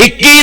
21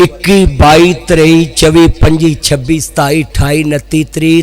21 22 23 24 25 26 27 28 29 30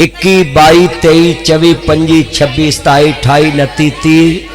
21 22 23 24 25 26 27 28 29 30।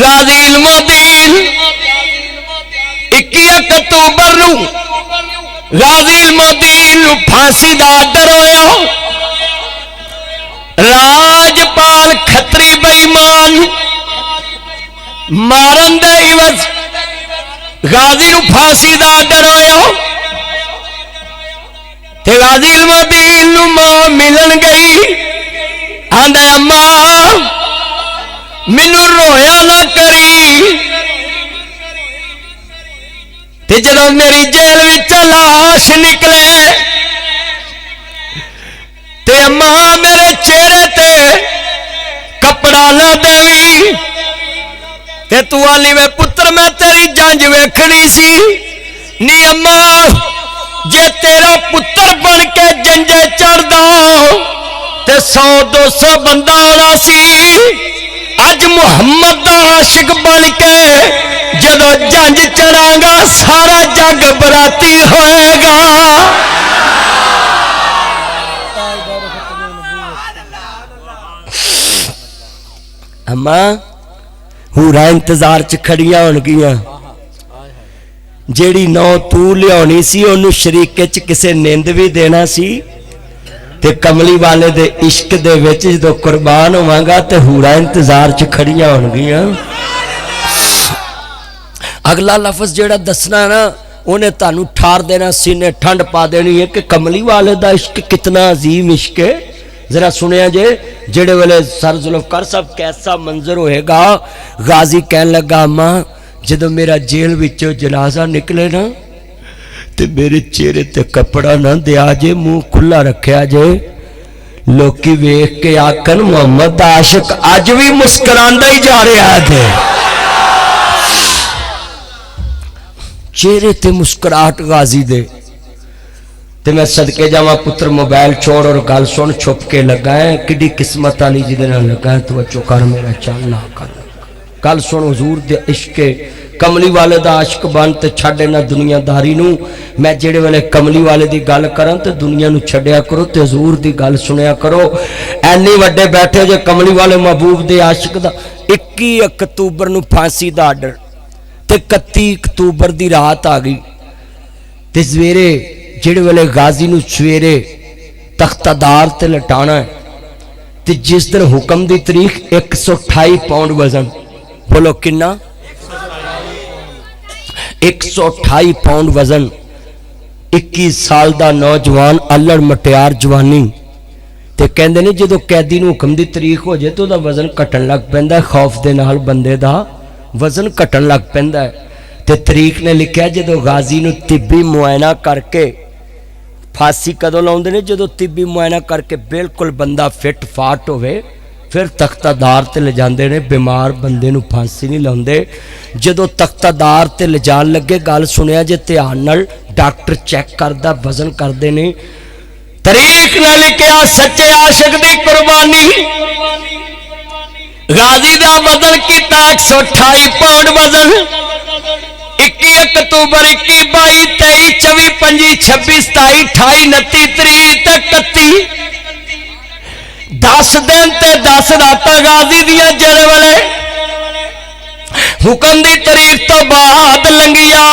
غازی علم الدین 21 اکتوبر نو غازی علم الدین نو پھانسی دا آرڈر ہویا راجپال کھتری بے ایمان مارن دے عوض غازی نو پھانسی دا آرڈر ہویا تے غازی علم الدین نو ماں ملن گئی آندے اماں مینو رویا نہ کری تے جدوں میری جیل وچ لاش نکلے تے اماں میرے چہرے تے کپڑا نہ دیوی تے تو آلی میں پتر میں تیری جنج ویکھنی سی نی اماں جے تیرا پتر بن کے جنجے چڑھ دا تے 100-200 بندہ ہونا سی اج محمد دا عاشق بن کے جدو جنج چڑھاں گا سارا جگ براتی ہوئے گا اماں ہورا انتظار چ کھڑیاں ہون گیاں جیڑی نو تو لیاونی سی انہوں شریکے چ کسے نیند بھی دینا سی تے کملی والے دے عشق دے وچ جدو قربان ہوواں گا تے ہورا انتظار چ کھڑیاں ہون گیاں اگلا لفظ جیڑا دسنا نا انہیں تانوں ٹھار دینا سینے ٹھنڈ پا دینی ہے کہ کملی والے دا عشق کتنا عظیم عشق ہے ذرا سنیا جے جڑے والے سر ذوالفقار صاحب کیسا منظر ہوئے گا غازی کہن لگا ماں جدو میرا جیل وچوں جنازہ نکلے نا تے میرے چہرے تے کپڑا نہ دیا جے منہ کھلا رکھیا جے لوکی ویکھ کے آکن محمد دا عاشق اج بھی مسکراندا ہی جا رہا ہے چہرے تے مسکراہٹ غازی دے تے میں صدقے جاواں پتر موبائل چھوڑ اور گل سن چھپ کے لگائیں کڈی قسمت والی جدے نال لگائیں توجہ کر میرا چل نہ کر گل سن حضور دے عشق کملی والے دا عاشق بن تے چھڈ نہ دنیا داری نو میں جڑے والے کملی والے دی گل کراں تے دنیا نو چھڈیا کرو تے حضور دی گل سنیا کرو اینی وڈے بیٹھے جے کملی والے محبوب دے عاشق دا 21 اکتوبر نو پھانسی دا آرڈر تے 31 اکتوبر دی رات آ گئی تے سویرے جڑے والے غازی نو سویرے تختہ دار تے لٹانا ہے تے جس دن حکم دی تاریخ 128 پاؤنڈ وزن بولو کنا 128 پاؤنڈ وزن 21 سال دا نوجوان الڑ مٹیار جوانی تے کہندے نے جدو قیدی نو حکم دی تاریخ ہو جائے تو دا وزن کٹن لگ پیندا ہے خوف دے نال بندے دا وزن کٹن لگ پیندا ہے تے تاریخ نے لکھیا جدو غازی نو طبی معائنہ کر کے پھانسی کدو لاؤندے نے جدو طبی معائنہ کر کے بالکل بندہ فٹ فاٹ ہوئے پھر تختہ دار تے لے جاندے نے بیمار بندے نو پھانسی نہیں لاؤندے جدو تختہ دار تے لے جان لگے گل سنیا جے دھیان نال ڈاکٹر چیک کردا وزن کردے نے تاریخ نے لکھیا سچے عاشق دی قربانی غازی دا وزن کیتا 128 پاؤنڈ وزن 21 اکتوبر 21 22 23 24 25 26 27 28 29 30 31 10 دن تے 10 راتاں غازی دیاں جڑے والے حکم دی تاریخ تو بعد لنگیا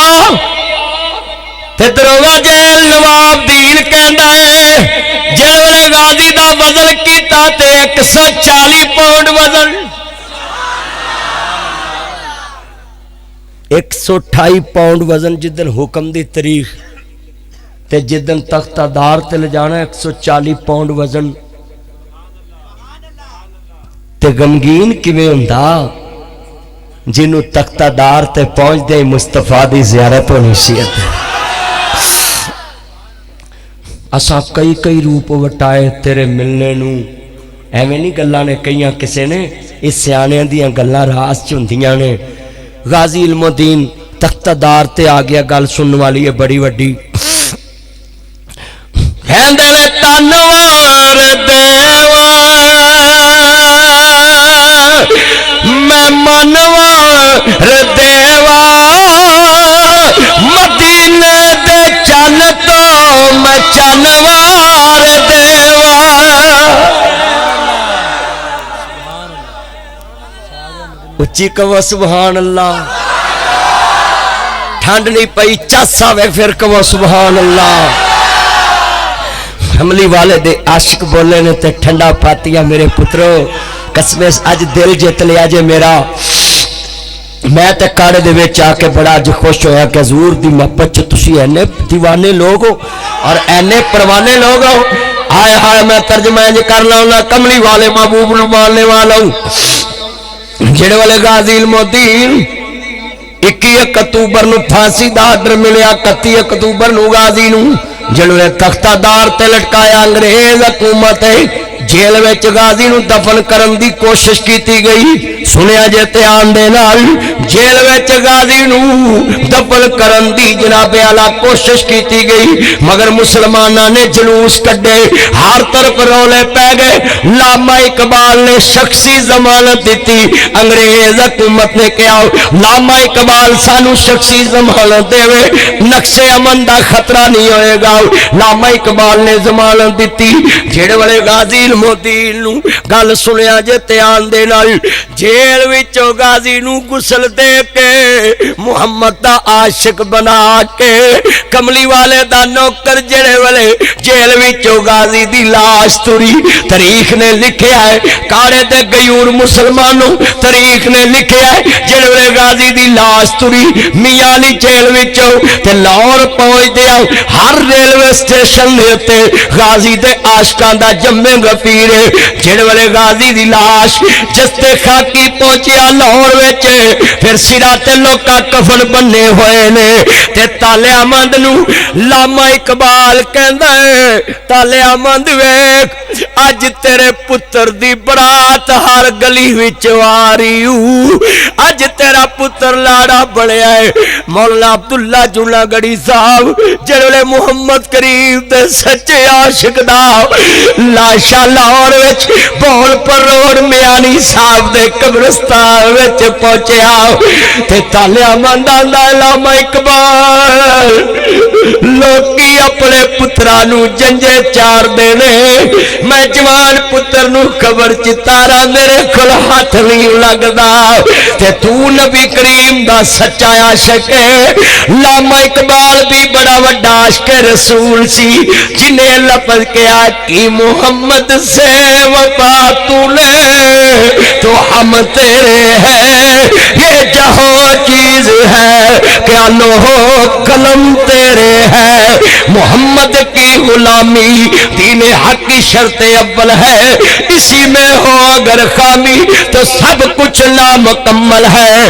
تے دروگا جیل نواب دین کہندا ہے جڑے والے غازی دا وزن کیتا تے 140 پاؤنڈ وزن 128 پاؤنڈ وزن جدن حکم دی تاریخ تے جدن تختہ دار تے لے جانا 140 پاؤنڈ وزن تے غمگین کیویں ہوندا جنوں تختہ دار تے پہنچ دے مصطفیٰ دی زیارت ہونی سی اساں کئی روپ وٹائے تیرے ملنے نو ایویں نہیں گلاں نے کئیاں کسے نے اس سیانیاں دیاں گلاں راز چ ہوندیاں نے غازی علم الدین تختہ دار تے آ گیا گل سننے والی ہے بڑی وڈی کہندے نے تنوار دیوا میں منوار دیوا مدینے دے چن تو میں چنوار دیوا اچھی کہو سبحان اللہ ٹھنڈ نہیں پئی چس آوے پھر کہو سبحان اللہ حملی والے دے عاشق بولے نے تے ٹھنڈا پاتیاں میرے پترو قسمیں اج دل جت لیا جے میرا میں تے کاڑے دے وچ آ کے بڑا اج خوش ہویا کہ حضور دی محبت چ تسی اینے دیوانے لوگ ہو اور اینے پروانے لوگ ہو ہائے ہائے میں ترجمہ انج کرنا ہوں کملی والے محبوب نو ماننے والا ہوں جڑے والے غازی المدین 21 اکتوبر نو پھانسی دا آرڈر ملیا 31 اکتوبر نو غازی نو جڑے تختہ دار تے لٹکایا انگریز حکومت جیل وچ غازی نو دفن کرن دی کوشش کیتی گئی سنیا جے دھیان دے نال جیل وچ غازی نو دفن کرن دی جناب اعلی کوشش کیتی گئی مگر مسلماناں نے جلوس کڈے ہر طرف رولے پے گئے علامہ اقبال نے شخصی ضمانت دیتی انگریز حکومت نے کہا علامہ اقبال سانو شخصی ضمانت دے نقش امن دا خطرہ نہیں ہوئے گا علامہ اقبال نے ضمانت دیتی جڑے والے غازی المدین نو گل سنیا جے دھیان دے نال جیل وچوں غازی نو غسل دے کے محمد دا عاشق بنا کے کملی والے دا نوکر جڑے والے جیل وچوں غازی دی لاش توری تاریخ نے لکھیا ہے کاڑے تے غیور مسلمانوں تاریخ نے لکھیا ہے جڑے والے غازی دی لاش توری میاں علی جیل وچوں تے لاہور پہنچ دیا ہر ریلوے اسٹیشن دے تے غازی دے عاشقاں دا جمے غفیر جڑے والے غازی دی لاش جستے خاکی پہنچیا لاہور وچ پھر سرا تے لوکا کفن بننے ہوئے نے تے تالے احمد نو علامہ اقبال کہندا ہے تالے احمد ویکھ اج تیرے پتر دی برات ہر گلی وچ آ رہی ہوں اج تیرا پتر لاڑا بنیا ہے مولانا عبداللہ جولا گڑی صاحب جڑے محمد کریم دے سچے عاشق دا لاشا لاہور وچ بول پر روڈ میانی صاحب دے قبرستان وچ پہنچیا تے تالیا مندان دا علامہ اقبال لوکی اپنے پترانو جنجے چار دینے میں جوان پتر نو قبر چتارا میرے کھل ہاتھ نہیں لگدا تے تو نبی کریم دا سچا عاشق ہے علامہ اقبال بھی بڑا وڈا عاشق رسول سی جنہیں لفظ کیا کہ محمد سے وفا تو لے تو ہم تیرے ہیں یہ جہاں چیز ہے کیا لوہ قلم تیرے ہے محمد کی غلامی دین حق کی شرط اول ہے اسی میں ہو اگر خامی تو سب کچھ نامکمل ہے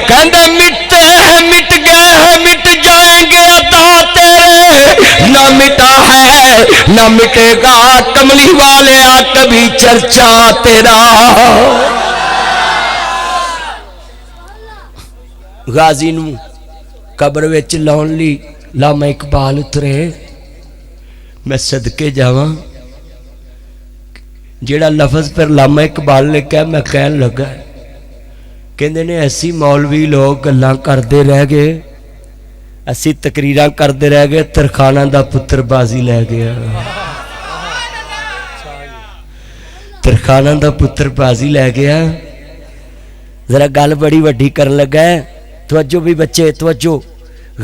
کہندے مٹتے ہیں مٹ گئے ہیں مٹ جائیں گے عطا تیرے نہ مٹا ہے نہ مٹے گا کملی والے آ کبھی چرچا تیرا غازی نو قبر وچ لاؤن لی علامہ اقبال اترے میں صدقے جاواں جیڑا لفظ پر علامہ اقبال نے کہا میں کہن لگا کہندے نے ایسی مولوی لوگ گلاں کردے رہ گئے ایسی تقریراں کردے رہ گئے ترخانہ دا پتر بازی لے گیا ترخانہ دا پتر بازی لے گیا ذرا گل بڑی وڈی کر لگا ہے توجہ بھی بچے توجہ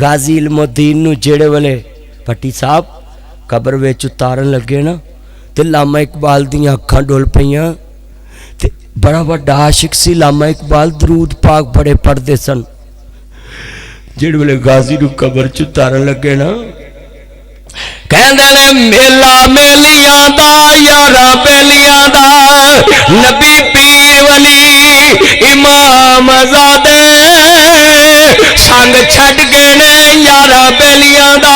غازی علم الدین نو جیڑے والے پٹی صاحب قبر وچ اتارن لگے نا تے علامہ اقبال دیاں اکھاں ڈول پیاں تے بڑا بڑا عاشق سی علامہ اقبال درود پاک بڑے پڑھدے سن جیڑے والے غازی نو قبر چ اتارن لگے نا کہندے نے میلا میلیاں دا یاراں بیلیاں دا نبی پیر ولی امام زادے سنگ چھڈ گئے نے یاراں بیلیاں دا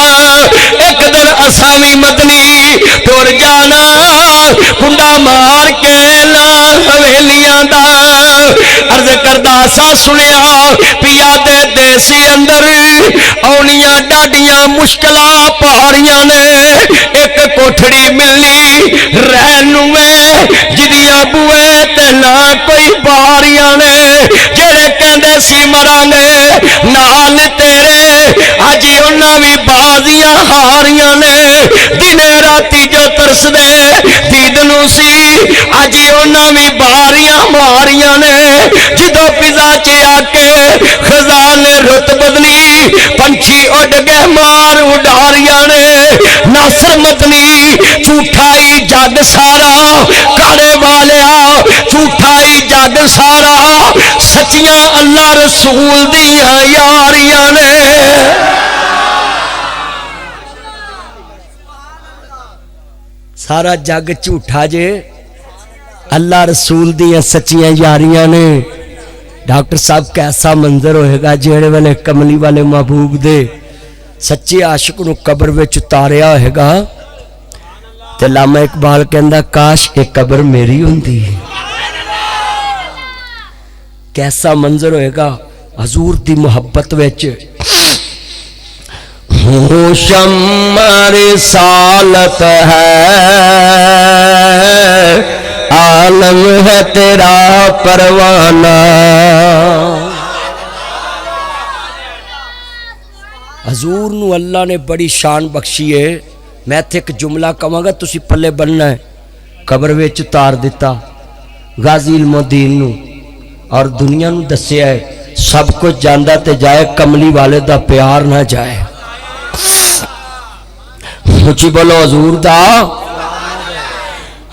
ایک دن اساوی مدنی ٹر جانا کنڈا مار کے لا حویلیاں دا عرض کردہ سا سنیا پیا دے دیسی اندر اونیاں ڈاڈیاں مشکلہ پہاڑیاں نے ایک کوٹھڑی ملی رہنوے جدیاں بوئے تے نہ کوئی باریاں نے جڑے کہندے سی مرانے نال تیرے اجی انہاں وی بازیاں ہاریاں نے دنے راتی جو ترس دے دید نو سی اجی انہاں وی باریاں ماریاں نے جدو فضا چ آ کے خزاں نے رت بدلی پنچھی اڈ گئے مار اڈاریاں نے ناصر مدنی جھوٹائی جگ سارا کالے والیا جھوٹائی جگ سارا سچیاں اللہ رسول دیاں یاریاں نے سارا جگ جھوٹا جے اللہ رسول دیاں سچیاں یاریاں نے ڈاکٹر صاحب کیسا منظر ہوئے گا جیڑے والے کملی والے محبوب دے سچے عاشق نو قبر وچ اتاریا ہوئے گا تے علامہ اقبال کہندا کاش ایک قبر میری ہوندی کیسا منظر ہوئے گا حضور دی محبت وچ شمع رسالت ہے عالم ہے تیرا پروانہ حضور نو اللہ نے بڑی شان بخشی ہے میں تھے ایک جملہ کہاں گا تسی پلے بننا ہے قبر وچ اتار دیتا غازی علم الدین نو اور دنیا نو دسیا ہے سب کچھ جاندہ تے جائے کملی والے دا پیار نہ جائے مجھے بولو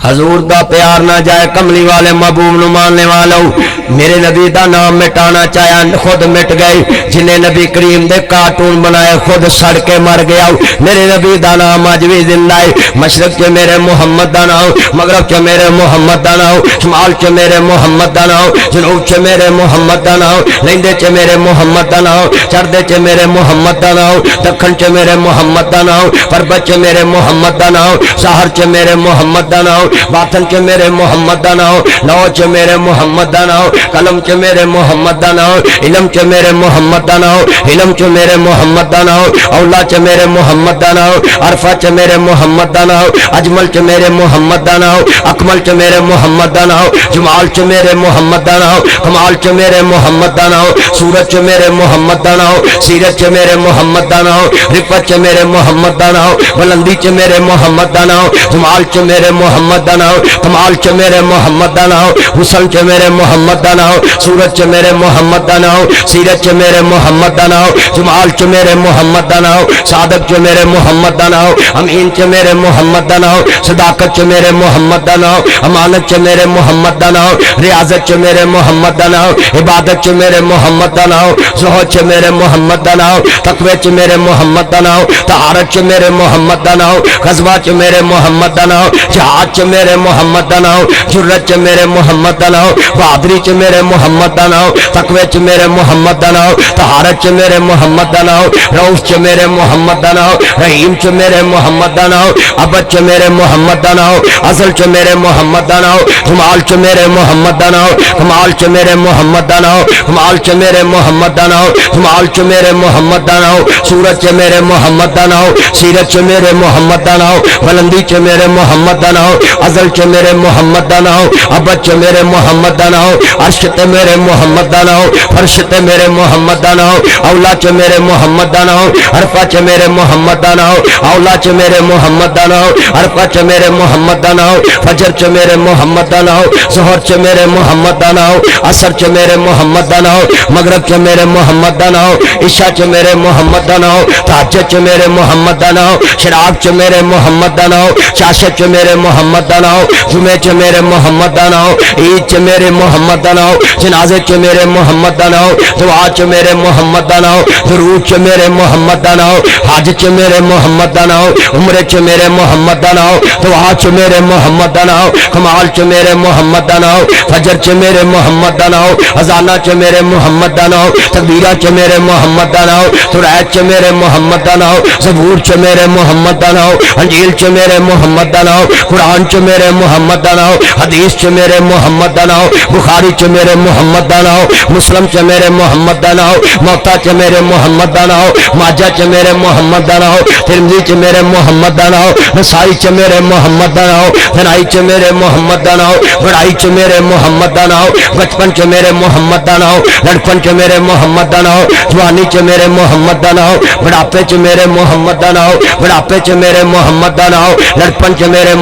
حضور دا پیار نہ جائے کملی والے محبوب نو ماننے والوں میرے نبی دا نام مٹانا چاہیا خود مٹ گئی جنہیں نبی کریم دے کارٹون بنائے خود سڑ کے مر گیا میرے نبی دا نام آج بھی زندہ ہے مشرق چ میرے محمد دا نام مغرب چ میرے محمد دا نام شمال چ میرے محمد دا نام جنوب چ میرے محمد دا نام لیندے چ میرے محمد دا نام چڑھدے چ میرے محمد دا نام دکھن چ میرے محمد دا نام پربت چ میرے محمد دا نام سحر چ میرے محمد دا نام باطن چ میرے محمد دا نام لو چ میرے محمد دا نام قلم چ میرے محمد دا نام علم چ میرے محمد دا نام علم چ میرے محمد دا نام اولا چ میرے محمد دا نام عرفہ چ میرے محمد دا نام اجمل چ میرے محمد دا نام اکمل چ میرے محمد دا نام جمال چ میرے محمد دا نام کمال چ میرے محمد دا نام سورت چ میرے محمد دا نام سیرت چ میرے محمد دا نام رفت چ میرے محمد دا نام بلندی چ میرے محمد دا نام جمال چ میرے محمد دا نام کمال چ میرے محمد دا نام حسن چ میرے محمد دا نام سورت چ میرے محمد دا نام سیرت چ میرے محمد دا نام جمال چ میرے محمد دا نام صادق چ میرے محمد دا نام امین چ میرے محمد دا نام صداقت چ میرے محمد دا نام امانت چ میرے محمد دا نام ریاضت چ میرے محمد دا نام عبادت چ میرے محمد دا نام زہد چ میرے محمد دا نام تقوی چ میرے محمد دا نام طہارت چ میرے محمد دا نام غزوہ چ میرے محمد دا نام جہاد چ میرے محمد دا نام جرت چ میرے محمد دا نام بہادری چ میرے محمد دا نام تقوی چ میرے محمد دا نام طہارت چ میرے محمد دا نام رؤوف چ میرے محمد دا نام رحیم چ میرے محمد دا نام ابد چ میرے محمد دا نام ازل چ میرے محمد دا نام جمال چ میرے محمد دا نام کمال چ میرے محمد دا نام کمال چ میرے محمد دا نام جمال چ میرے محمد دا نام سورت چ میرے محمد دا نام سیرت چ میرے محمد دا نام بلندی چ میرے محمد دا نام ازل چ میرے محمد دا نام ابد چ میرے محمد دا نام عرش تے میرے محمد دا نام فرش تے میرے محمد دا نام اولا چ میرے محمد دا نام عرفہ چ میرے محمد دا نام اولا چ میرے محمد دا نام عرفہ چ میرے محمد دا نام فجر چ میرے محمد دا نام ظہر چ میرے محمد دا نام عصر چ میرے محمد دا نام مغرب چ میرے محمد دا نام عشاء چ میرے محمد دا نام تہجد چ میرے محمد دا نام شراب چ میرے محمد دا نام چاشت چ میرے محمد دا نام جمعے چ میرے محمد دا نام عید چ میرے محمد دا نام جنازے چ میرے محمد دا نام دعا چ میرے محمد دا نام درود چ میرے محمد دا نام حج چ میرے محمد دا نام عمرے چ میرے محمد دا نام دعا چ میرے محمد دا نام کمال چ میرے محمد دا نام فجر چ میرے محمد دا نام اذانہ چ میرے محمد دا نام تکبیرہ چ میرے محمد دا نام تورات چ میرے محمد دا نام زبور چ میرے محمد دا نام انجیل چ میرے محمد دا نام قرآن چ میرے محمد دا نام حدیث چ میرے محمد دا نام بخاری چ میرے محمد دا نام مسلم چ میرے محمد دا نام موطا چ میرے محمد دا نام ماجہ چ میرے محمد دا نام ترمذی چ میرے محمد دا نام نسائی چ میرے محمد دا نام ثنائی چ میرے محمد دا نام بڑائی چ میرے محمد دا نام بچپن چ میرے محمد دا نام لڑپن چ میرے محمد دا نام جوانی چ میرے محمد دا نام بڑھاپے چ میرے محمد دا نام بڑھاپے چ میرے محمد دا نام لڑپن چ میرے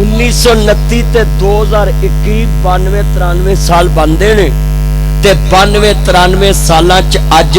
1929 ਤੇ 2021 92-93 ਸਾਲ ਬਣਦੇ ਨੇ ਤੇ 92-93 ਸਾਲਾਂ ਚ ਅੱਜ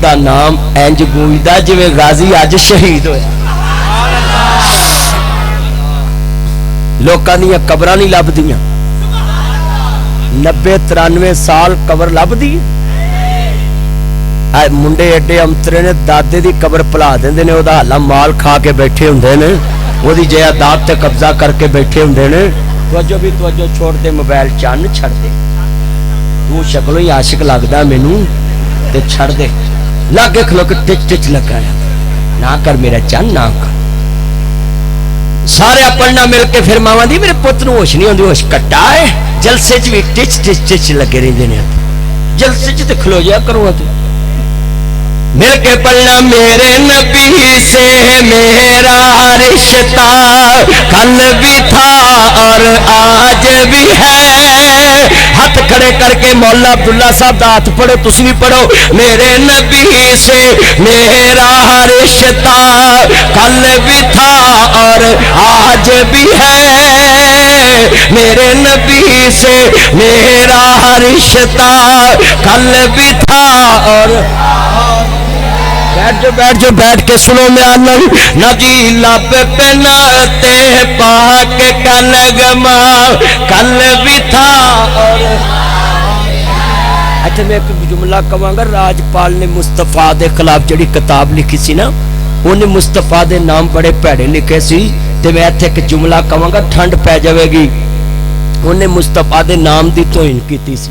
ਦਾ ਨਾਮ ਇੰਜ ਗੂੰਜਦਾ ਜਿਵੇਂ ਗਾਜ਼ੀ ਅੱਜ ਸ਼ਹੀਦ ਹੋਇਆ। ਲੋਕਾਂ ਦੀਆਂ ਕਬਰਾਂ ਨਹੀਂ ਲੱਭਦੀਆਂ। 90-93 ਸਾਲ ਕਬਰ ਲੱਭਦੀ ਹੈ। ਮੁੰਡੇ ਐਡੇ ਅੰਤਰੇ ਨੇ ਦਾਦੇ ਦੀ ਕਬਰ ਭੁਲਾ ਦਿੰਦੇ ਨੇ, ਉਹਦਾ ਹਾਲਾ ਮਾਲ ਖਾ ਕੇ ਬੈਠੇ ਹੁੰਦੇ ਨੇ, ਉਹਦੀ ਜਾਇਦਾਦ ਤੇ ਕਬਜ਼ਾ ਕਰਕੇ ਬੈਠੇ ਹੁੰਦੇ ਨੇ। ਤਵੱਜੋ ਵੀ ਤਵੱਜੋ ਛੋੜ ਦੇ, ਮੋਬਾਈਲ ਚੰਨ ਛੱਡ ਦੇ, ਤੂੰ ਸ਼ਕਲੋਂ ਹੀ ਆਸ਼ਿਕ ਲੱਗਦਾ ਮੈਨੂੰ ਤੇ ਛੱਡ ਦੇ। ਲਾਗੇ ਖਲੋ ਕੇ ਟਿਚ ਟਿਚ ਲਗਾ ਨਾ ਕਰ ਮੇਰਾ ਚੰਨ ਨਾ ਕਰ। ਸਾਰੇ ਪੜਨਾ ਮਿਲ ਕੇ ਫਿਰ ਮਾਵਾਂ ਦੀ ਮੇਰੇ ਪੁੱਤ ਨੂੰ ਹੋਸ਼ ਨਹੀਂ ਆਉਂਦੀ, ਹੋਸ਼ ਕੱਟਾ ਹੈ। ਜਲਸੇ ਚ ਵੀ ਟਿਚ ਟਿਚ ਟਿਚ ਲੱਗੇ ਰਹਿੰਦੇ ਨੇ। ਜਲਸੇ ਚ ਤੇ ਖਲੋ ਜਾ ਕਰੋ ਤੇ مل کے پڑھنا میرے نبی سے میرا رشتہ کل بھی تھا اور آج بھی ہے. ہاتھ کھڑے کر کے مولا عبداللہ صاحب دا ہاتھ پڑھو, تسی بھی پڑھو. میرے نبی سے میرا رشتہ کل بھی تھا اور آج بھی ہے. میرے نبی سے میرا رشتہ کل بھی تھا اور بیٹھ جو بیٹھ کے سنو میں عالم نبی لب پہ ناتے پاک کا نغمہ کل بھی تھا. اور اچھا میں ایک جملہ کہاں گا, راجپال نے مصطفیٰ دے خلاف جڑی کتاب لکھی سی نا, انہیں مصطفیٰ دے نام بڑے پیڑے لکھے سی, تے میں ایتھے ایک جملہ کہاں گا ٹھنڈ پہ جاوے گی. انہیں مصطفیٰ دے نام دی توہین کیتی سی,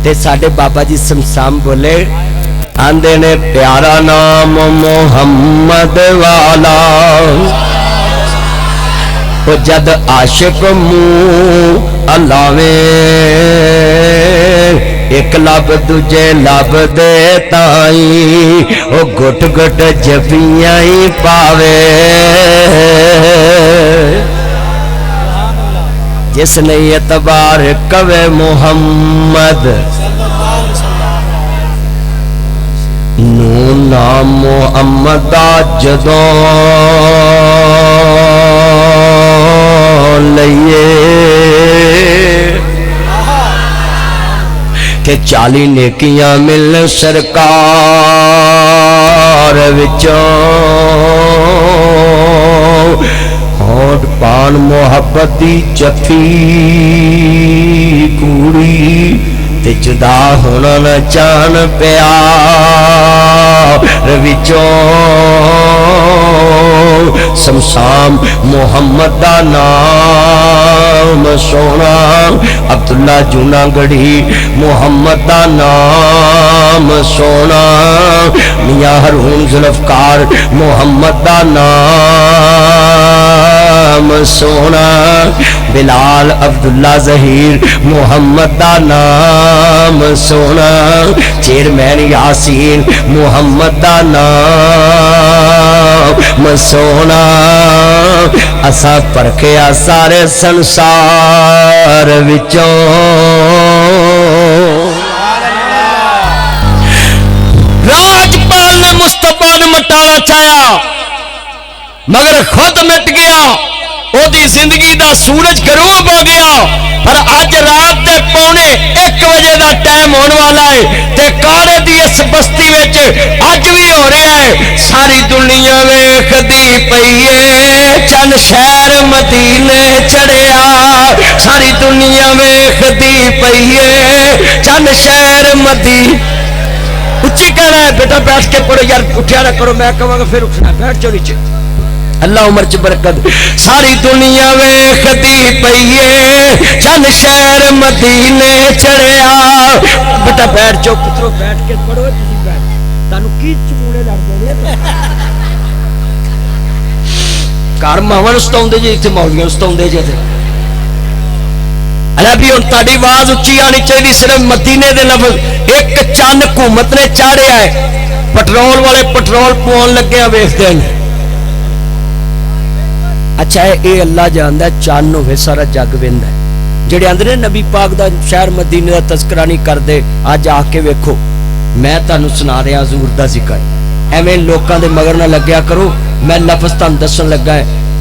تے ساڈے بابا جی سمسام بولے آندے نے پیارا نام محمد والا, او جد عاشق منہ الاویں ایک لب دجے لب دے تائیں او گھٹ گھٹ جبیاں ہی پاوے. جس نے اعتبار کوے محمد نو نام محمد جدوں لئیے کہ 40 نیکیاں مل سرکار وچوں, ہونٹ پان محبت دی جفی کوڑی تے جدا ہونا نہ چان پیار وچوں. سمسام محمد دا نام سونا, عبداللہ جونا گڑھی محمد دا نام سونا, میاں ہرون ذوالفقار محمد دا نام سونا, بلال عبداللہ ظہیر محمد دا نام سونا, چیئرمین یاسین محمد دا نام سونا. اساں پرکھیا سارے سنسار وچوں, راجپال نے مصطفیٰ نے مٹانا چاہیا مگر خود مٹ گیا, او دی زندگی دا سورج غروب ہو گیا. پر اج رات دے 1:45 بجے دا ٹائم ہون والا ہے تے کارے دی اس بستی وچ اج بھی ہو رہا ہے. ساری دنیا ویکھدی پئی اے چن شہر مدینے چڑھیا, ساری دنیا ویکھدی پئی اے چن شہر مدینے. اچھی کہنا ہے بیٹا, بیٹھ کے پڑھو یار, اٹھیا نہ کرو, میں کہوں گا پھر اٹھنا, بیٹھ جاؤ نیچے. اللہ عمر چ برکت. ساری دنیا ویکھدی پئی اے چن شہر مدینے چڑھیا. بیٹا بیٹھ جاؤ پترو, بیٹھ کے پڑھو, تسی بیٹھ, تانوں کی چموڑے لڑدے نے گھر ماواں ستاوندے جے, ایتھے مولویاں ستاوندے جے. اللہ بھی ہن تہاڈی آواز اچھی آنی چاہیے, صرف مدینے دے لفظ. ایک چند حکومت نے چاڑیا ہے, پٹرول والے پٹرول پوان لگے ہیں, ویکھدے ہیں. اچھا ہے اے اللہ جاندا ہے, چان ہوے سارا جگ ویندا ہے. جڑے آندے نے نبی پاک دا شہر مدینے دا تذکرہ نہیں کردے, اج آ کے ویکھو میں تانوں سنا رہا حضور دا ذکر. ایویں لوکاں دے مگر نہ لگیا کرو, میں لفظ تانوں دسن لگا ہے.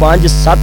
5-7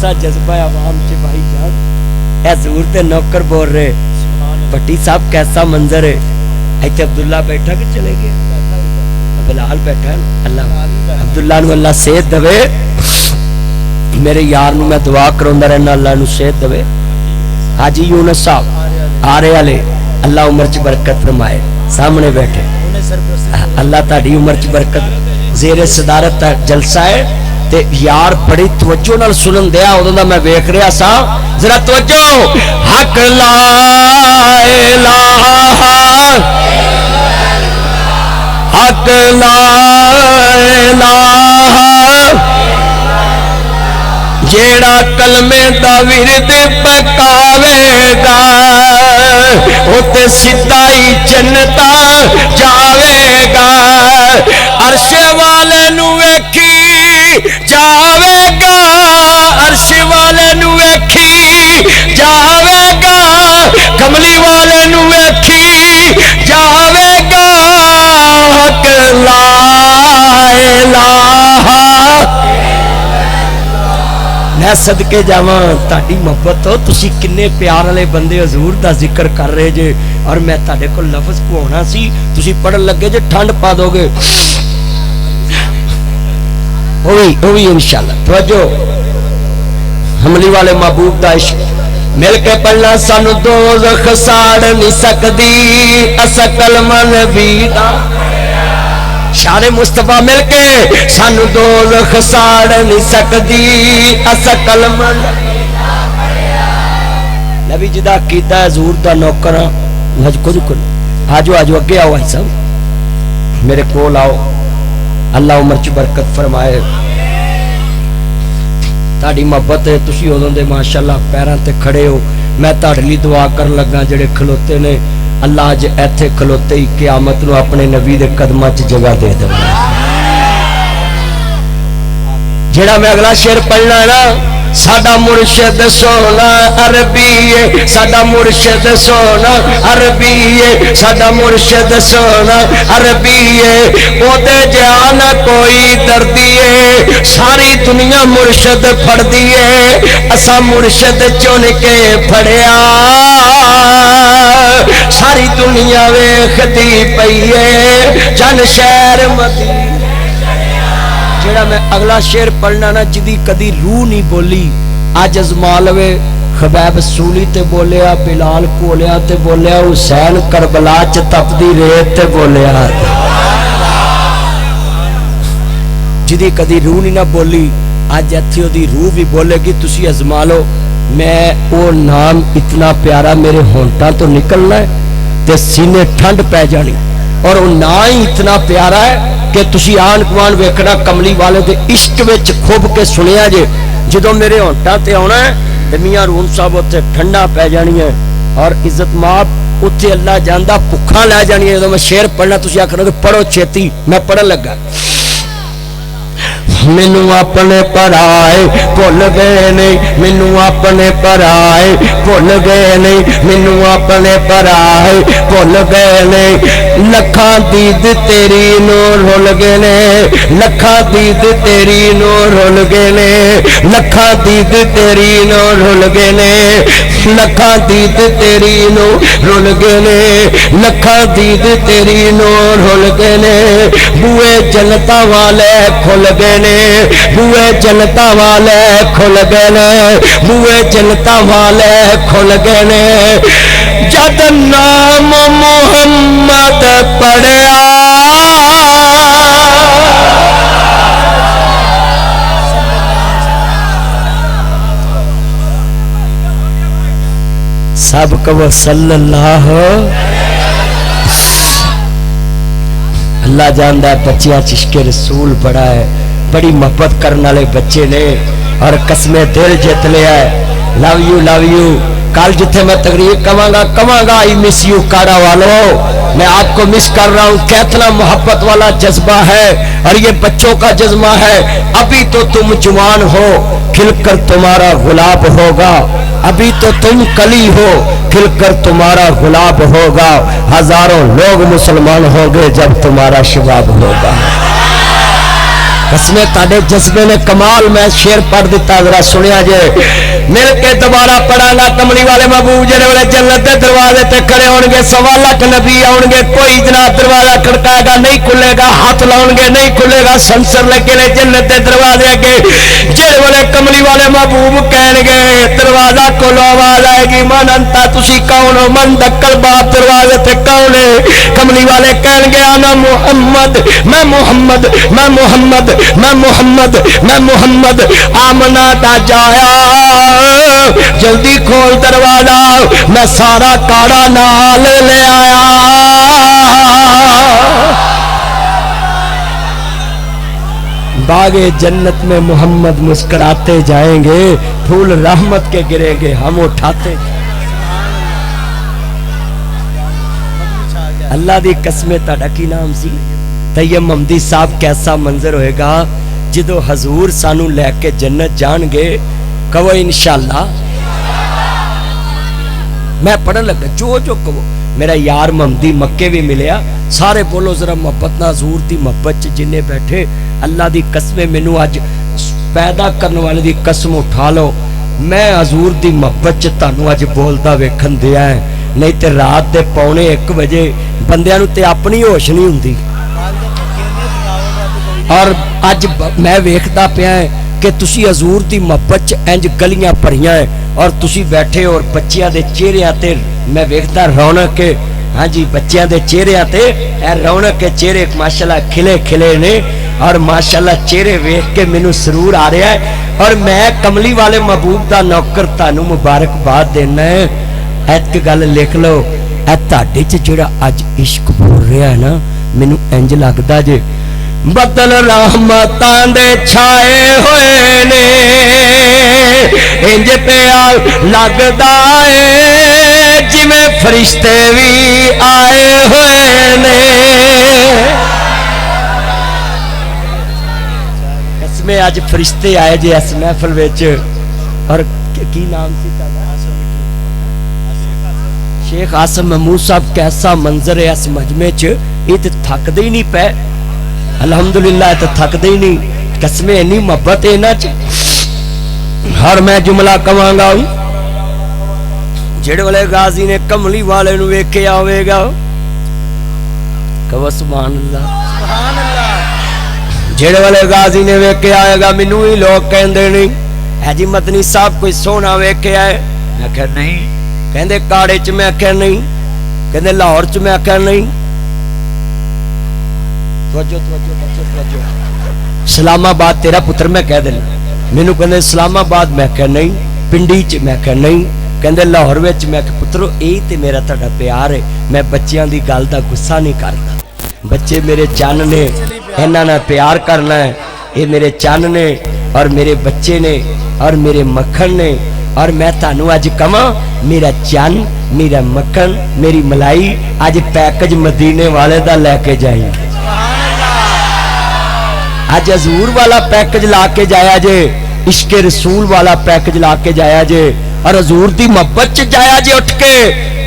کیسا جذبہ ہے عوام سے بھائی جان. اے حضور دے نوکر بول رہے بٹی صاحب کیسا منظر ہے. ایتھے عبداللہ بیٹھا کہ چلے گیا, بلال بیٹھا. اللہ عبداللہ نو اللہ صحت دے. میرے یار نو میں دعا کروندا رہنا اللہ نو صحت دے. حاجی یونس صاحب آرے والے اللہ عمر چ برکت فرمائے سامنے بیٹھے. اللہ تہاڈی عمر چ برکت. زیر صدارت جلسہ ہے تے یار بڑی توجہ نال سنن دیا. اودوں دا میں ویکھ رہا سا. ذرا توجہ. حق لا الہ حق لا الہ جیڑا کلمے دا ورد پکاوے گا اوتے سدائی جنتا جاوے گا. عرش والے نو ویکھی جاوے گا, عرش والے نو ویکھی جاوے گا, کملی والے نو ویکھی جاوے گا. حق لا الہ. میں صدقے جاواں تہاڈی محبت ہو. تسی کنے پیار والے بندے حضور دا ذکر کر رہے جے اور میں تہاڈے کول لفظ پوانا سی تسی پڑھن لگے جے ٹھنڈ پا دو گے. ہوئی انشاءاللہ. توجہ. حملی والے محبوب دا عشق مل کے پڑھنا. سانو دوزخ ساڑ نہیں سکدی اسا کلمہ نبی دا. شان مصطفیٰ مل کے سانو دوزخ ساڑ نہیں سکدی اسا کلمہ نبی جدا کیتا حضور دا نوکر. کچھ آجو آجو اگے آؤ بھائی صاحب میرے کول آؤ. اللہ عمر چ برکت فرمائے. تہاڈی محبت ہے تسی اودوں دے ماشاءاللہ پیراں تے کھڑے ہو. میں تہاڈے لئی دعا کر لگا جڑے کھلوتے نے اللہ اج ایتھے کھلوتے ہی قیامت نو اپنے نبی دے قدماں چ جگہ دے دے. جڑا میں اگلا شعر پڑھنا ہے نا. ساڈا مرشد سونا عربی ہے, ساڈا مرشد سونا عربی ہے, ساڈا مرشد سونا عربی ہے. او دے جان کوئی دردی ہے, ساری دنیا مرشد پھڑدی ہے, اسا مرشد چن کے پھڑیا. ساری دنیا ویکھدی پئی ہے جن شہر مدینہ. جڑا میں اگلا شعر پڑھنا نا جدی کدی روح نہیں بولی اج ازما لوے. خبیب سولی تے بولیا, بلال کولیا تے بولیا, حسین کربلا چ تپدی ریت تے بولیا. جدی کدی روح نہیں نہ بولی اج ایتھے دی روح بھی بولے گی. تسی ازما لو. میں او نام اتنا پیارا میرے ہونٹاں تو نکلنا ہے تے سینے ٹھنڈ پہ جانی, اور وہ نا ہی اتنا پیارا ہے کہ تسی آن گوان ویکھنا کملی والے دے عشق وچ کھوب کے سنیا جے. جدوں میرے ہونٹاں تے آنا ہے تے میاں روم صاحب اوتھے ٹھنڈا پہ جانی ہے اور عزت ماپ اوتھے اللہ جاندا بھکھاں لے جانی ہے. جدوں میں شعر پڑھنا تسی آکھنا کہ پڑھو چھیتی. میں پڑھن لگا. مینو اپنے پرائے بھول گئے نہیں, مینو اپنے پرائے بھول گئے نہیں, مینو اپنے پرائے بھول گئے نہیں. لکھاں دید تیری نو رول گئے نے, لکھاں دید تیری نو رول گئے نے, لکھاں دید تیری نو رول گئے نے, لکھاں دید تیری نو رول گئے نے, لکھاں دید تیری نو رول گئے نے. بوئے جنتا والے کھل گئے نے, بوئے جنتا والے کھل گئے نے, بوئے جنتا والے کھل گئے نے. جد نام محمد پڑھیا سب کو صلی اللہ. اللہ جاندا ہے بچیاں چشک رسول بڑا ہے, بڑی محبت کرنے والے بچے نے اور قسمیں دل جیت لیا ہے. Love you. کل جتھے میں تقریر کہاں گا آئی مس یو کاڑا والو. میں آپ کو مس کر رہا ہوں. کتنا محبت والا جذبہ ہے اور یہ بچوں کا جذبہ ہے. ابھی تو تم جوان ہو کھل کر تمہارا گلاب ہوگا, ابھی تو تم کلی ہو کھل کر تمہارا گلاب ہوگا. ہزاروں لوگ مسلمان ہوں گے جب تمہارا شباب ہوگا. قسمیں تاڑے جذبے نے کمال میں شیر پڑھ دیتا ذرا سنیا جے مل کے دوبارہ پڑھا گا کملی والے محبوب جڑے والے جنت دے دروازے تے کھڑے ہون گے 1.25 لاکھ نبی آؤں گے کوئی جناب دروازہ کھڑکائے گا نہیں کھلے گا ہاتھ لاؤں گے نہیں کھلے گا سنسر لگے لے جنت دے دروازے اگے جڑے والے کملی والے محبوب کہن گے دروازہ کھولو آواز آئے گی من انتا تسی کون ہو من دکل باب دروازے تے کون ہے کملی والے کہن گے انا محمد میں محمد میں محمد میں محمد میں محمد آمنہ دا جایا جلدی کھول دروازہ میں سارا کاڑا نال لے آیا باغ جنت میں محمد مسکراتے جائیں گے پھول رحمت کے گریں گے ہم اٹھاتے اللہ دی قسمیں تہاڈا کی نام سی طیب محمدی صاحب کیسا منظر ہوئے گا جدو حضور سانو لے کے جنت جان گے کہو انشاءاللہ میں پڑھن لگا جو کہو میرا یار محمدی مکے بھی ملیا سارے بولو ذرا محبت نہ حضور دی محبت جنہیں بیٹھے اللہ دی قسمیں مینوں اج پیدا کرنے والے دی قسم اٹھا لو میں حضور دی محبت تانوں اج بولدا ویکھن دیا ہے نہیں تے رات دے 1:45 بجے بندیاں نوں تے اپنی ہوش نہیں ہوندی اور اج میں ویکھدا پیا ہے کہ تسی حضور دی محبت انج گلیاں بھریاں ہیں اور تسی بیٹھے اور بچیاں دے چہریاں تے میں ویکھدا رونق ہاں جی بچیاں دے چہریاں تے اے رونق کے چہرے ماشاءاللہ کھلے کھلے نے اور ماشاءاللہ چہرے ویکھ کے مینوں سرور آ رہا ہے اور میں کملی والے محبوب دا نوکر تانوں مبارکباد دینا ہے ایت گل لکھ لو اے تہاڈے چ جڑا اج عشق بول رہا ہے نا مینوں انج لگدا جے بدل رحمتاں دے چھائے ہوئے نے انج پیا لگدا اے جویں فرشتے وی آئے ہوئے نے قسمیں اج فرشتے آئے جے اس محفل وچ اور کی نام سی تہاڈا شیخ عاصم محمود صاحب کیسا منظر ہے اس مجمع چ یہ تے تھکدے ہی نہیں پے الحمدللہ تے تھکدے ہی نہیں قسمیں اتنی محبت ہے انہاں چ ہر میں جملہ کہاں گا جڑے والے غازی نے کملی والے نو ویکھیا ہوے گا کہو سبحان اللہ سبحان اللہ جڑے والے غازی نے ویکھیا آئے گا مینوں ہی لوگ کہندے نہیں ہے جی مدنی صاحب کوئی سونا ویکھیا ہے میں کہ نہیں کہندے کاڑے چ میں کہ نہیں کہندے لاہور چ میں کہ نہیں توجہ اسلام آباد تیرا پتر میں کہہ دینا مینوں کہندے اسلام آباد میں کہ نہیں پنڈی چ میں کہ نہیں کہندے لاہور وچ میں کہ پترو اے تے میرا تہاڈا پیار ہے میں بچیاں دی گل دا غصہ نہیں کردا بچے میرے چن نے انہاں نال پیار کرنا ہے اے میرے چن نے اور میرے بچے نے اور میرے مکھن نے اور میں تانوں اج کہاں میرا چن میرا مکھن میری ملائی اج پیکج مدینے والے دا لے کے جائیں اج حضور والا پیکج لا کے جایا جے عشق رسول والا پیکج لا کے جایا جے اور حضور دی محبت چ جایا جے اٹھ کے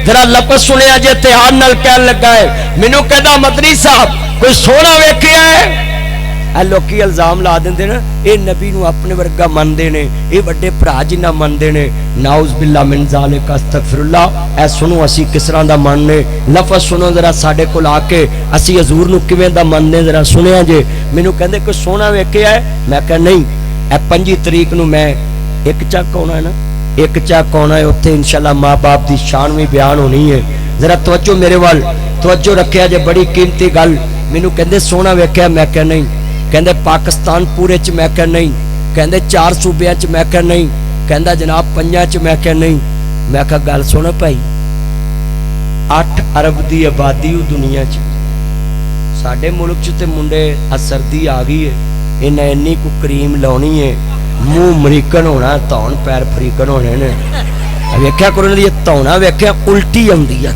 ذرا لفظ سنیا جے اتحاد نال کہن لگا ہے مینوں کہدا مدنی صاحب کوئی سونا ویکھیا ہے اے لوکی الزام لا دیندے نا اے نبی نو اپنے ورگا مندے نے اے وڈے بھرا جنہ مندے نے نعوذ باللہ من ذالک استغفر اللہ اے سنو اسی کس طرح دا مننے لفظ سنو ذرا ساڈے کول آ کے اسی حضور نو کیویں دا مننے ذرا سنیا جے مینوں کہندے کوئی سونا ویکھیا ہے میں کہ نہیں اے 25 تاریخ نو میں ایک چک ہونا ہے نا ایک چک ہونا ہے اوتھے انشاءاللہ ماں باپ دی شان بھی بیان ہونی ہے ذرا توجہ میرے وال توجہ رکھیا جے بڑی قیمتی گل مینوں کہندے سونا ویکھیا میں کہ نہیں کہندے پاکستان پورے چ میں کہ نہیں کہندے 4 صوبیاں چ میں کہ نہیں کہندا جناب 5 چ میں کہ نہیں میں کہا گل سن بھائی 8 ارب دی آبادی دنیا چ ساڈے ملک چ تے منڈے سردی آ گئی ہے انہاں انی کو کریم لاونی ہے منہ امریکن ہونا تون پیر افریقن ہونے نے ویکھیا کرو دی تونا ویکھیا الٹی آندی ہے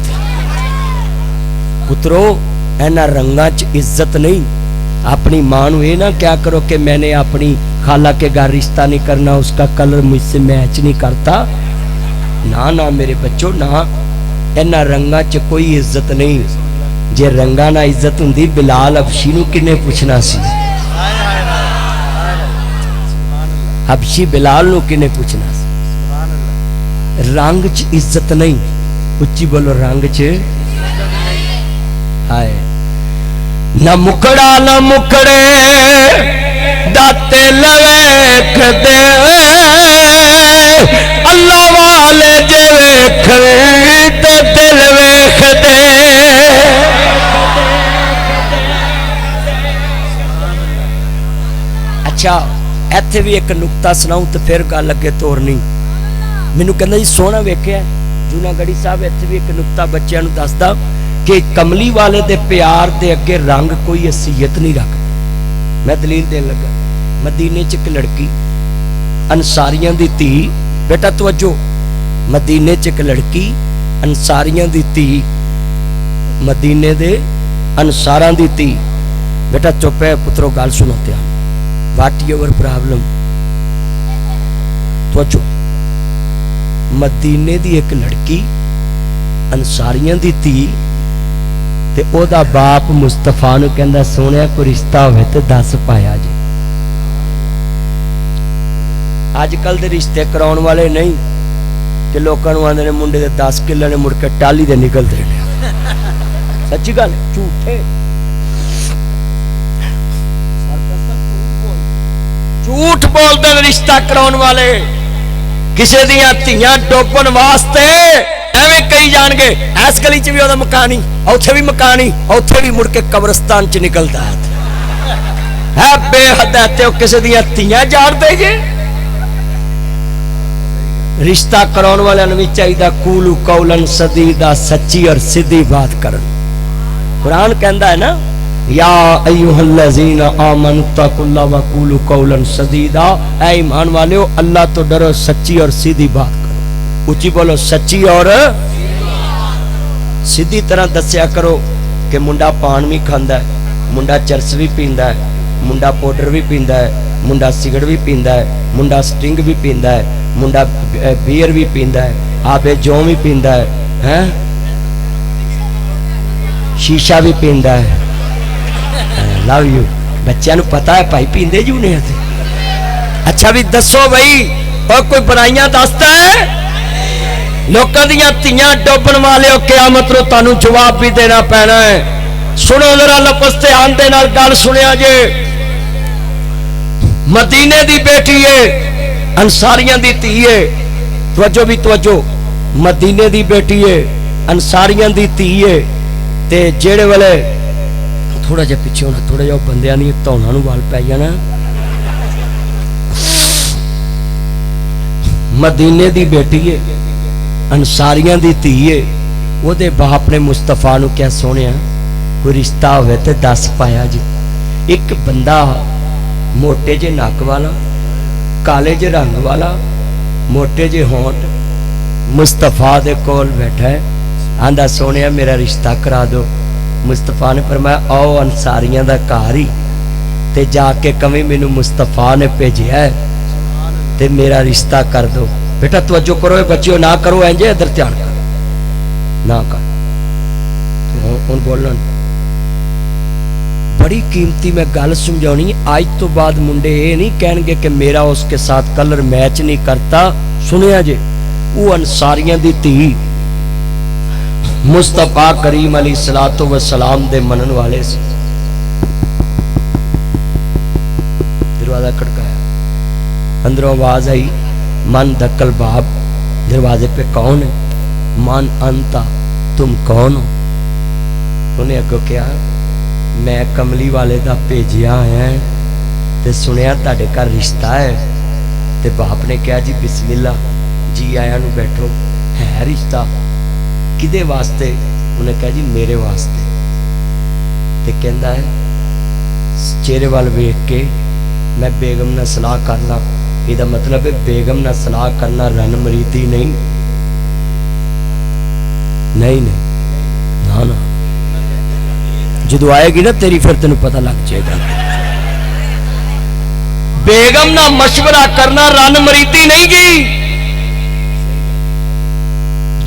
پترو انہاں رنگاں چ عزت نہیں اپنی ماں نو یہ نہ کیا کرو کہ میں نے اپنی خالہ کے گھر رشتہ نہیں کرنا اس کا کلر مجھ سے میچ نہیں کرتا نہ میرے بچوں نہ اینا رنگا چ کوئی عزت نہیں جے رنگا نہ عزت ہوندی بلال افشی نو کنے پوچھنا سی حبشی بلال نو کنے پوچھنا سی رنگ چ عزت نہیں, اچھی بولو رنگ چ ہائے نہ مکڑا نہ مکڑے دا دل ویکھ دے اللہ والے جے ویکھ تے دل ویکھ دے. اچھا ایتھے بھی ایک نکتہ سناؤں تو پھر گل اگے تورنی. مینوں کہندا جی سونا ویکھیا جونا گڑی صاحب ایتھے بھی ایک نکتہ بچیاں نوں دسدا کہ کملی والے دے پیار دے اگے رنگ کوئی حیثیت نہیں رکھدا. میں دلیل دین لگا. مدینے چ ایک لڑکی انصاریاں دی تھی, بیٹا توجہ, مدینے چ ایک لڑکی انصاریاں دی تھی, مدینے دے انصاراں دی تھی. بیٹا چپ ہے پترو گل سنو تے واٹ یور پرابلم. توجہ, مدینے دی ایک لڑکی انصاریاں دی تھی تے او دا باپ مصطفیٰ نو کہندا سونیا کوئی رشتہ ہوئے تے دس پایا جی. اج کل دے رشتے کراؤن والے نہیں کہ لوکاں نوں آندے نے منڈے دے 10 کلے نے مڑ کے ٹالی دے نکل دے نے. سچی گل جھوٹے جھوٹ بولدے نے رشتہ کراؤن والے. کسے دیاں تھیاں ڈوبن واسطے ایویں کئی جان گے اس گلی چ بھی او دا مکانی, اوتھے بھی مکانی, اوتھے بھی مڑ کے قبرستان چ نکلدا ہے بے حد ہے. تے او کسے دیاں تھیاں جاڑ دے جے. رشتہ کراؤن والے نوں وی چاہیدا قولوا قولا سدیدا, سچی اور سیدھی بات کرن. قرآن کہندا ہے نا یا ایھا الذین آمنوا اتقوا اللہ وقولوا قولا سدیدا, اے ایمان والےو اللہ تو ڈرو, سچی اور سیدھی بات کرو. اونچی بولو سچی اور سیدھی طرح دسیا کرو کہ منڈا پان بھی کھاندا ہے, منڈا چرس بھی پیندا ہے, منڈا پاؤڈر بھی پیندا ہے, منڈا سگرٹ بھی پیندا ہے, منڈا سٹنگ بھی پیندا ہے, منڈا بیئر بھی پیندا ہے, آبے جو بھی پیندا ہے, ہیں شیشہ بھی پیندا ہے. لو یو بچیاں نو پتا ہے بھائی پیندے جو نے. اچھا بھی دسو بھائی اور کوئی برائیاں دستا ہے؟ لوکاں دیاں تیاں ڈوبن والے ہو قیامت نو تانوں جواب بھی دینا پینا ہے. سنو ذرا لفظ تے آن دے نال گل سنیا جے. مدینے دی بیٹی ہے, انصاریاں دی تھی ہے. توجہ بھی توجہ, مدینے دی بیٹی ہے, انصاریاں دی تھی ہے. تے جیڑے والے تھوڑا جا پیچھے ہونا, تھوڑا جا بندیاں نہیں تونا نو وال پی جانا. مدینے دی بیٹی ہے, انصاریاں دی تھی ہے. وہ دے باپ نے مصطفیٰ نو کیا سونیا کوئی رشتہ ہوئے تے دس پایا جی. ایک بندہ موٹے جے ناک والا, کالے جے رنگ والا, موٹے جے ہونٹ, مصطفیٰ دے کول بیٹھا ہے, آندا سونیا میرا رشتہ کرا دو. مصطفیٰ نے فرمایا آؤ انصاریاں دا گھر ہی تے جا کے کمی مینوں مصطفیٰ نے بھیجیا ہے تے میرا رشتہ کر دو. بیٹا توجہ کرو بچیو, نہ کرو انجے, ادھر دھیان کر نہ کر. ہن بولنا بڑی قیمتی میں گل سمجھاونی. آج تو بعد منڈے یہ نہیں کہن گے کہ میرا اس کے ساتھ کلر میچ نہیں کرتا. سنیا جے وہ انصاریاں دی تھی مصطفیٰ کریم علیہ الصلوۃ والسلام دے منن والے سے. دروازہ کھڑکایا, اندروں آواز آئی من دکل باب. دروازے پہ کون ہے؟ من انتا, تم کون ہو؟ انہیں اگو کیا میں کملی والے دا بھیجیا ہے تے سنیا تہاڈے گھر رشتہ ہے. تے باپ نے کہا جی بسم اللہ, جی آیا نو بیٹھو. ہے رشتہ کدے واسطے؟ انہیں کہا جی میرے واسطے. تے کہندا ہے چہرے وال ویکھ کے میں بیگم نہ صلاح کرنا. یہ مطلب ہے بیگم نہ صلاح کرنا رن مریدی نہیں. نہیں نہیں نا نا, جدو آئے گی نا تیری پھر تینوں پتہ لگ جائے گا. بیگم نہ مشورہ کرنا رن مریدی نہیں گی.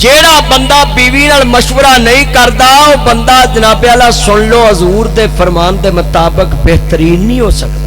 جیڑا بندہ بیوی نال مشورہ نہیں کردا وہ بندہ جناب والا سن لو حضور دے فرمان دے مطابق بہترین نہیں ہو سکتا.